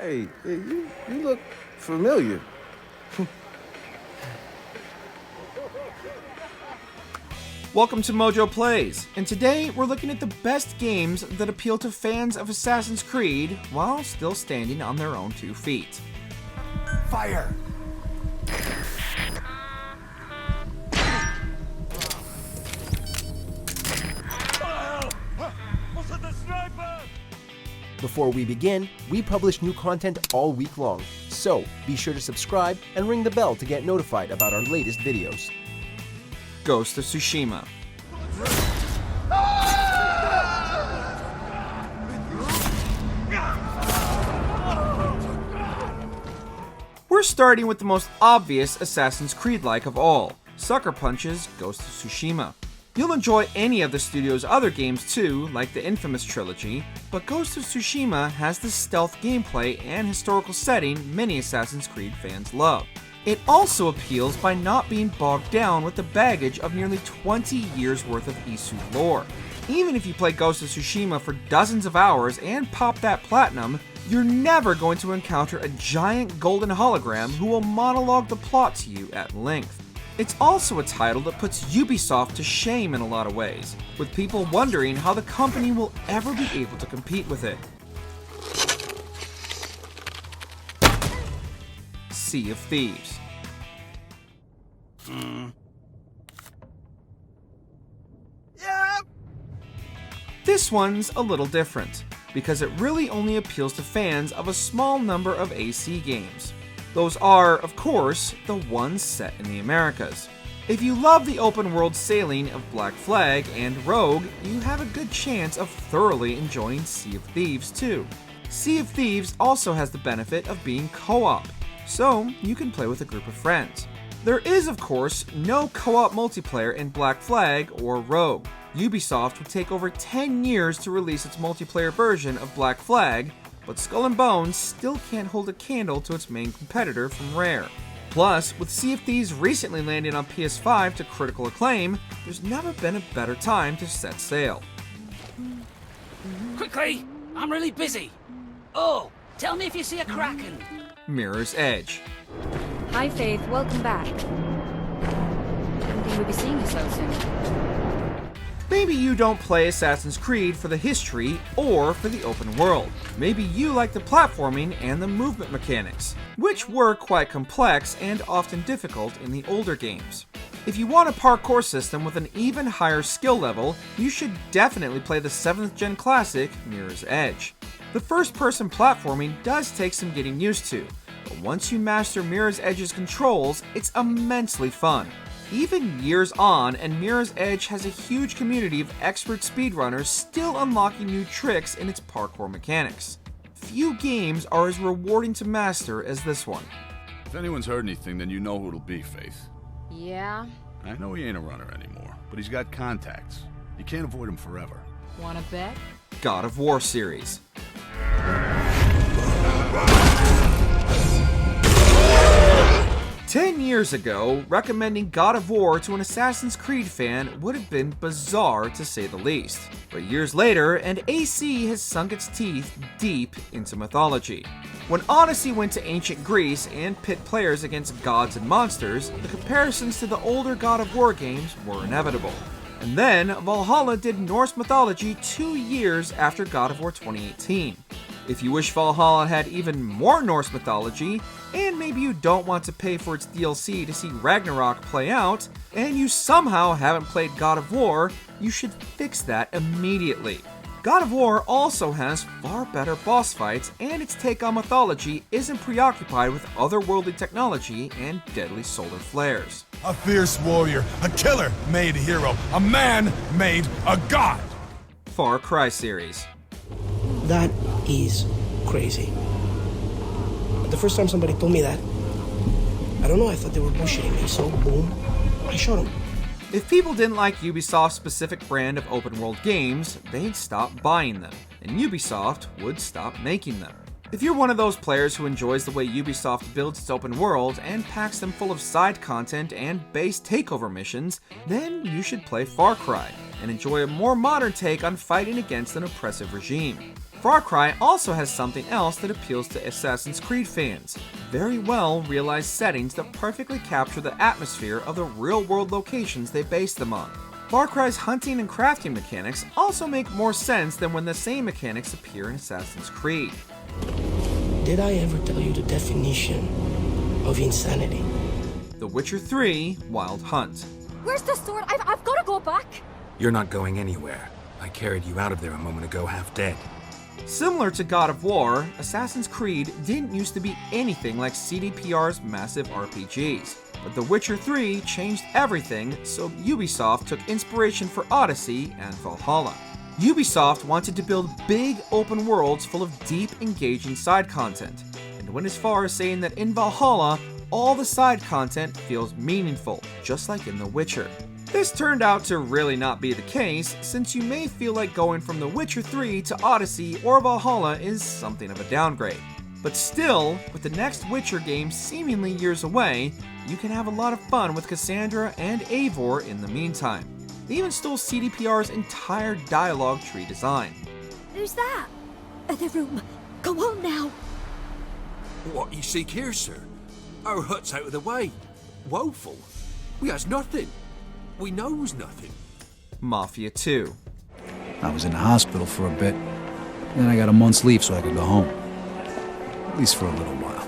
Hey, you look familiar. Welcome to MojoPlays, and today we're looking at the best games that appeal to fans of Assassin's Creed while still standing on their own 2 feet. Fire! Before we begin, we publish new content all week long, so be sure to subscribe and ring the bell to get notified about our latest videos. Ghost of Tsushima. We're starting with the most obvious Assassin's Creed-like of all, Sucker Punch's Ghost of Tsushima. You'll enjoy any of the studio's other games too, like the infamous trilogy, but Ghost of Tsushima has the stealth gameplay and historical setting many Assassin's Creed fans love. It also appeals by not being bogged down with the baggage of nearly 20 years worth of Isu lore. Even if you play Ghost of Tsushima for dozens of hours and pop that platinum, you're never going to encounter a giant golden hologram who will monologue the plot to you at length. It's also a title that puts Ubisoft to shame in a lot of ways, with people wondering how the company will ever be able to compete with it. Sea of Thieves. This one's a little different, because it really only appeals to fans of a small number of AC games. Those are, of course, the ones set in the Americas. If you love the open world sailing of Black Flag and Rogue, you have a good chance of thoroughly enjoying Sea of Thieves too. Sea of Thieves also has the benefit of being co-op, so you can play with a group of friends. There is, of course, no co-op multiplayer in Black Flag or Rogue. Ubisoft would take over 10 years to release its multiplayer version of Black Flag, but Skull and Bones still can't hold a candle to its main competitor from Rare. Plus, with Sea of Thieves recently landing on PS5 to critical acclaim, there's never been a better time to set sail. Quickly! I'm really busy! Oh, tell me if you see a kraken! Mirror's Edge. Hi Faith, welcome back. Didn't think we'd be seeing you so soon. Maybe you don't play Assassin's Creed for the history or for the open world. Maybe you like the platforming and the movement mechanics, which were quite complex and often difficult in the older games. If you want a parkour system with an even higher skill level, you should definitely play the 7th gen classic, Mirror's Edge. The first-person platforming does take some getting used to, but once you master Mirror's Edge's controls, it's immensely fun. Even years on, and Mirror's Edge has a huge community of expert speedrunners still unlocking new tricks in its parkour mechanics. Few games are as rewarding to master as this one. If anyone's heard anything, then you know who it'll be, Faith. Yeah? I know he ain't a runner anymore, but he's got contacts. You can't avoid him forever. Wanna bet? God of War series. "10 years ago, recommending God of War to an Assassin's Creed fan would have been bizarre to say the least. But years later, and AC has sunk its teeth deep into mythology. When Odyssey went to ancient Greece and pit players against gods and monsters, the comparisons to the older God of War games were inevitable. And then, Valhalla did Norse mythology 2 years after God of War 2018. If you wish Valhalla had even more Norse mythology, and maybe you don't want to pay for its DLC to see Ragnarok play out, and you somehow haven't played God of War, you should fix that immediately. God of War also has far better boss fights, and its take on mythology isn't preoccupied with otherworldly technology and deadly solar flares. A fierce warrior, a killer made a hero, a man made a god! Far Cry series. That is crazy. But the first time somebody told me that, I don't know, I thought they were bullshitting me, so boom, I shot them. If people didn't like Ubisoft's specific brand of open world games, they'd stop buying them, and Ubisoft would stop making them. If you're one of those players who enjoys the way Ubisoft builds its open world and packs them full of side content and base takeover missions, then you should play Far Cry and enjoy a more modern take on fighting against an oppressive regime. Far Cry also has something else that appeals to Assassin's Creed fans. Very well realized settings that perfectly capture the atmosphere of the real-world locations they base them on. Far Cry's hunting and crafting mechanics also make more sense than when the same mechanics appear in Assassin's Creed. Did I ever tell you the definition of insanity? The Witcher 3 Wild Hunt. Where's the sword? I've got to go back. You're not going anywhere. I carried you out of there a moment ago half dead. Similar to God of War, Assassin's Creed didn't used to be anything like CDPR's massive RPGs. But The Witcher 3 changed everything, so Ubisoft took inspiration for Odyssey and Valhalla. Ubisoft wanted to build big open worlds full of deep, engaging side content, and went as far as saying that in Valhalla, all the side content feels meaningful, just like in The Witcher. This turned out to really not be the case, since you may feel like going from The Witcher 3 to Odyssey or Valhalla is something of a downgrade. But still, with the next Witcher game seemingly years away, you can have a lot of fun with Cassandra and Eivor in the meantime. They even stole CDPR's entire dialogue tree design. Who's that? The room. Go on now. What you seek here, sir? Our hut's out of the way. Woeful. We has nothing. We knows nothing. Mafia II. I was in the hospital for a bit. Then I got a month's leave so I could go home. At least for a little while.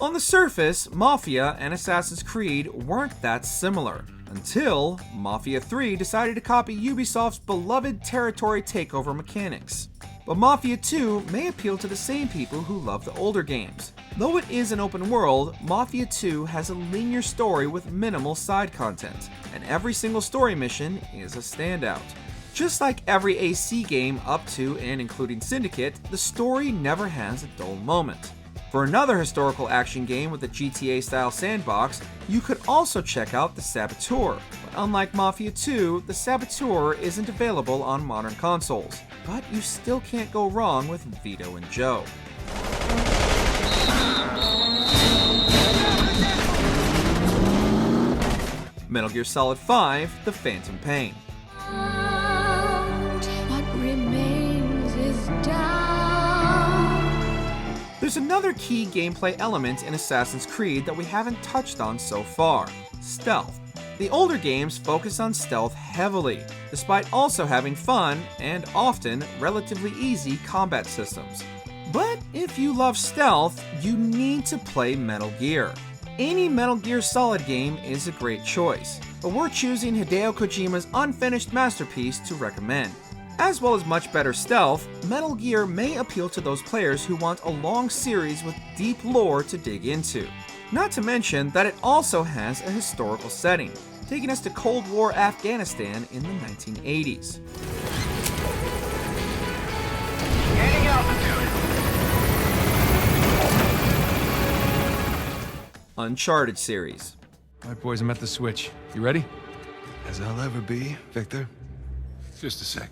On the surface, Mafia and Assassin's Creed weren't that similar, until Mafia 3 decided to copy Ubisoft's beloved territory takeover mechanics. But Mafia 2 may appeal to the same people who love the older games. Though it is an open world, Mafia 2 has a linear story with minimal side content, and every single story mission is a standout. Just like every AC game up to and including Syndicate, the story never has a dull moment. For another historical action game with a GTA-style sandbox, you could also check out The Saboteur, but unlike Mafia 2, The Saboteur isn't available on modern consoles, but you still can't go wrong with Vito and Joe. Metal Gear Solid 5: The Phantom Pain. What remains is doubt. There's another key gameplay element in Assassin's Creed that we haven't touched on so far: stealth. The older games focus on stealth heavily, despite also having fun and often relatively easy combat systems. But if you love stealth, you need to play Metal Gear. Any Metal Gear Solid game is a great choice, but we're choosing Hideo Kojima's unfinished masterpiece to recommend. As well as much better stealth, Metal Gear may appeal to those players who want a long series with deep lore to dig into. Not to mention that it also has a historical setting, taking us to Cold War Afghanistan in the 1980s. Gaining altitude. Uncharted series. All right, boys, I'm at the switch. You ready? As I'll ever be, Victor. Just a sec.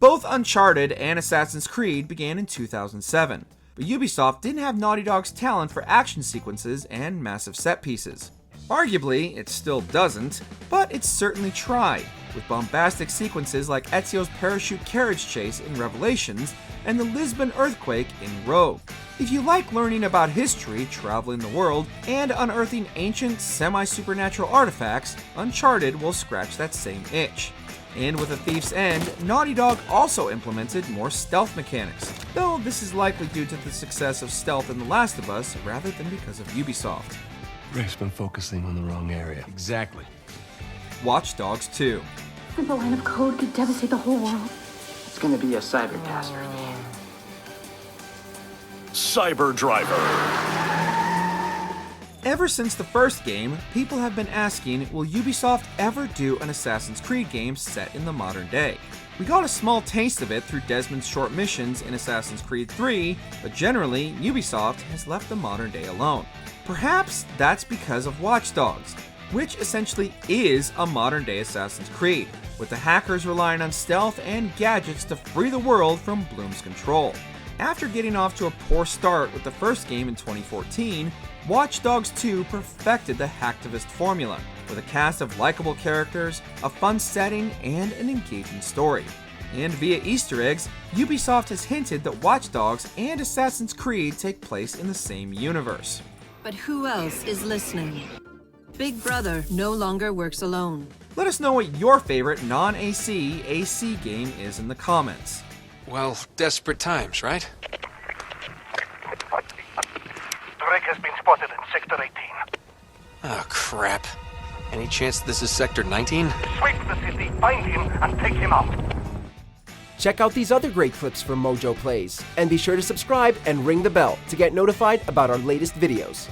Both Uncharted and Assassin's Creed began in 2007, but Ubisoft didn't have Naughty Dog's talent for action sequences and massive set pieces. Arguably, it still doesn't, but it's certainly tried, with bombastic sequences like Ezio's parachute carriage chase in Revelations and the Lisbon earthquake in Rogue. If you like learning about history, traveling the world, and unearthing ancient, semi-supernatural artifacts, Uncharted will scratch that same itch. And with A Thief's End, Naughty Dog also implemented more stealth mechanics, though this is likely due to the success of stealth in The Last of Us rather than because of Ubisoft. Ray's been focusing on the wrong area. Exactly. Watch Dogs 2. A simple line of code could devastate the whole world. It's gonna be a cyber catastrophe. Cyber Driver. Ever since the first game, people have been asking, will Ubisoft ever do an Assassin's Creed game set in the modern day? We got a small taste of it through Desmond's short missions in Assassin's Creed 3, but generally, Ubisoft has left the modern day alone. Perhaps that's because of Watch Dogs, which essentially is a modern day Assassin's Creed, with the hackers relying on stealth and gadgets to free the world from Bloom's control. After getting off to a poor start with the first game in 2014, Watch Dogs 2 perfected the hacktivist formula, with a cast of likable characters, a fun setting, and an engaging story. And via Easter eggs, Ubisoft has hinted that Watch Dogs and Assassin's Creed take place in the same universe. But who else is listening? Big Brother no longer works alone. Let us know what your favorite non-AC AC game is in the comments. Well, desperate times, right? Drake has been spotted in Sector 18. Oh, crap. Any chance this is Sector 19? Sweep the city, find him, and take him out. Check out these other great clips from MojoPlays, and be sure to subscribe and ring the bell to get notified about our latest videos.